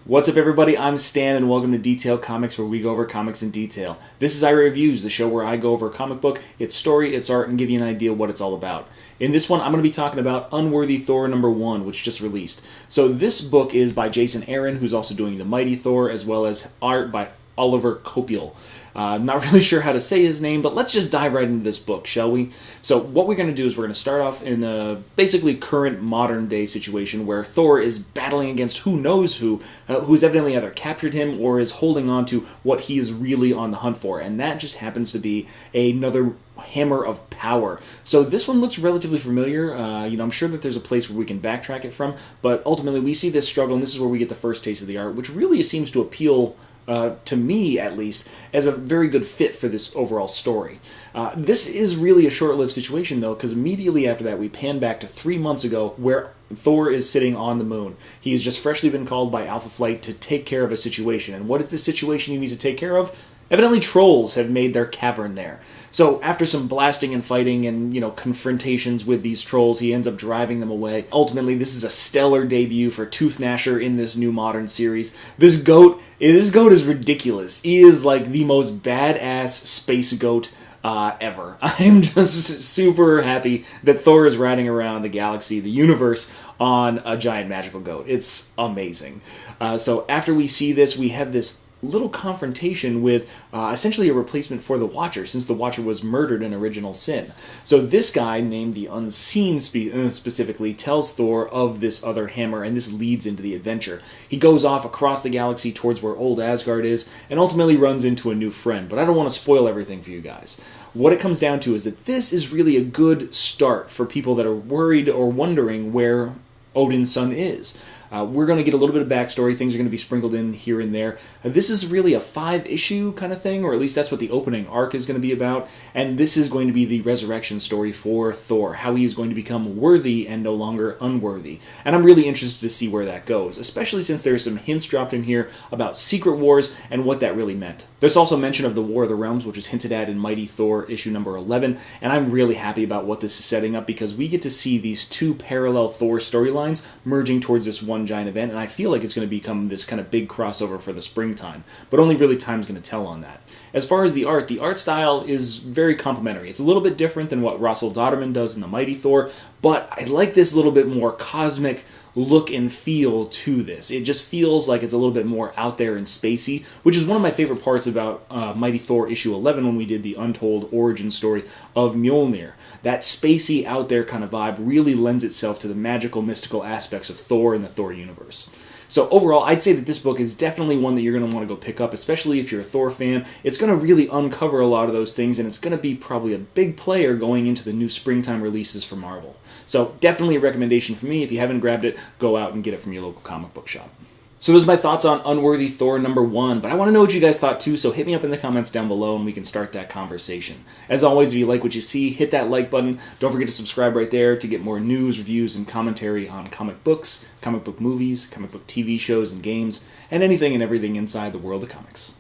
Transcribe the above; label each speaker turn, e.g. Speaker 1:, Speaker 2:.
Speaker 1: What's up, everybody? I'm Stan, and welcome to Detail Comics, where we go over comics in detail. This is iRate Reviews, the show where I go over a comic book, its story, its art, and give you an idea of what it's all about. In this one, I'm going to be talking about Unworthy Thor #1, which just released. So this book is by Jason Aaron, who's also doing The Mighty Thor, as well as art by Oliver Copiel. Not really sure how to say his name, but let's just dive right into this book, shall we? So what we're going to do is we're going to start off in a basically current modern day situation where Thor is battling against who knows who's evidently either captured him or is holding on to what he is really on the hunt for, and that just happens to be another hammer of power. So this one looks relatively familiar. I'm sure that there's a place where we can backtrack it from, but ultimately we see this struggle, and this is where we get the first taste of the art, which really seems to appeal to me, at least, as a very good fit for this overall story. This is really a short-lived situation, though, because immediately after that we pan back to 3 months ago, where Thor is sitting on the moon. He has just freshly been called by Alpha Flight to take care of a situation. And what is the situation he needs to take care of? Evidently trolls have made their cavern there. So after some blasting and fighting and, confrontations with these trolls, he ends up driving them away. Ultimately, this is a stellar debut for Toothgnasher in this new modern series. This goat is ridiculous. He is like the most badass space goat ever. I'm just super happy that Thor is riding around the galaxy, the universe, on a giant magical goat. It's amazing. So after we see this, we have this little confrontation with essentially a replacement for the Watcher, since the Watcher was murdered in Original Sin. So this guy, named the Unseen specifically, tells Thor of this other hammer, and this leads into the adventure. He goes off across the galaxy towards where old Asgard is, and ultimately runs into a new friend, but I don't want to spoil everything for you guys. What it comes down to is that this is really a good start for people that are worried or wondering where Odinson is. We're going to get a little bit of backstory. Things are going to be sprinkled in here and there. This is really a 5-issue kind of thing, or at least that's what the opening arc is going to be about. And this is going to be the resurrection story for Thor, how he is going to become worthy and no longer unworthy. And I'm really interested to see where that goes, especially since there are some hints dropped in here about Secret Wars and what that really meant. There's also mention of the War of the Realms, which is hinted at in Mighty Thor issue number 11, and I'm really happy about what this is setting up because we get to see these two parallel Thor storylines merging towards this one giant event, and I feel like it's going to become this kind of big crossover for the springtime, but only really time's going to tell on that. As far as the art style is very complimentary. It's a little bit different than what Russell Dodderman does in the Mighty Thor, but I like this little bit more cosmic look and feel to this. It just feels like it's a little bit more out there and spacey, which is one of my favorite parts about Mighty Thor issue 11 when we did the untold origin story of Mjolnir. That spacey out there kind of vibe really lends itself to the magical, mystical aspects of Thor and the Thor universe. So overall, I'd say that this book is definitely one that you're going to want to go pick up, especially if you're a Thor fan. It's going to really uncover a lot of those things, and it's going to be probably a big player going into the new springtime releases for Marvel. So definitely a recommendation for me. If you haven't grabbed it, go out and get it from your local comic book shop. So those are my thoughts on Unworthy Thor #1, but I want to know what you guys thought too, so hit me up in the comments down below and we can start that conversation. As always, if you like what you see, hit that like button. Don't forget to subscribe right there to get more news, reviews, and commentary on comic books, comic book movies, comic book TV shows and games, and anything and everything inside the world of comics.